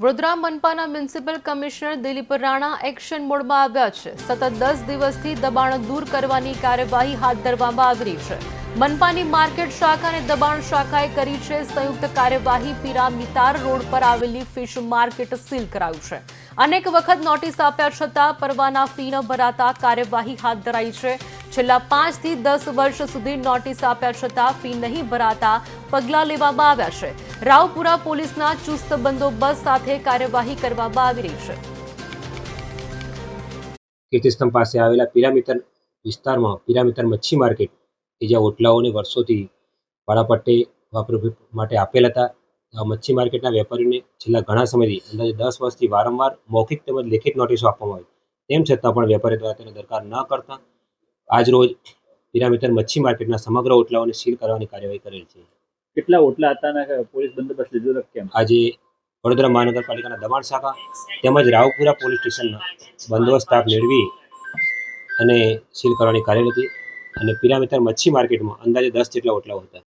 વડોદરા મનપાના municipal commissioner Dilip Rana action મોડમાં આવ્યા છે। સતત 10 દિવસથી દબાણ દૂર કરવાની કાર્યવાહી હાથ ધરવામાં આવી રહી છે। મનપાની માર્કેટ શાખા અને દબાણ શાખાએ કરી છે સંયુક્ત કાર્યવાહી। પિરામિતાર રોડ પર આવેલી ફિશ માર્કેટ સીલ કરાયું છે। અનેક વખત નોટિસ આપ્યા છતાં પરવાના ફી ન ભરાતા કાર્યવાહી હાથ ધરાઈ છે। છેલ્લા 5 થી 10 વર્ષ સુધી નોટિસ આપ્યા છતાં ફી નહીં ભરાતા પગલાં લેવામાં આવ્યા છે। રાવપુરા પોલીસના ચુસ્ત બંદોબસ્ત સાથે કાર્યવાહી કરવામાં આવી રહી છે। કીર્તિસ્તંભ પાસે આવેલા પિરામિતર વિસ્તારમાં પિરામિતર મચ્છી માર્કેટ કે જ્યાં ઓટલાઓને વર્ષોથી ભાડાપટ્ટે વાપરવા માટે આપેલ હતા। આ મચ્છી માર્કેટના વેપારીઓને છેલ્લા ઘણા સમયથી અંદાજે 10 વર્ષથી વારંવાર મૌખિક તેમજ લેખિત નોટિસો આપવામાં આવી, તેમ છતાં પણ વેપારી દ્વારા તેને દરકાર ન કરતા આજ રોજ પિરામિતર મચ્છી માર્કેટના સમગ્ર ઓટલાઓને સીલ કરવાની કાર્યવાહી કરેલ છે। કેટલા ઓટલા હતા અને પોલીસ બંદોબસ્ત લીધો કેમ? આજે વડોદરા મહાનગરપાલિકાના દબાણ શાખા તેમજ રાવપુરા પોલીસ સ્ટેશનના બંદોબસ્ત સ્ટાફ મેળવી અને સીલ કરવાની કાર્યવાહી હતી અને પિરામિતર મચ્છી માર્કેટમાં અંદાજે 10 જેટલા ઓટલાઓ હતા।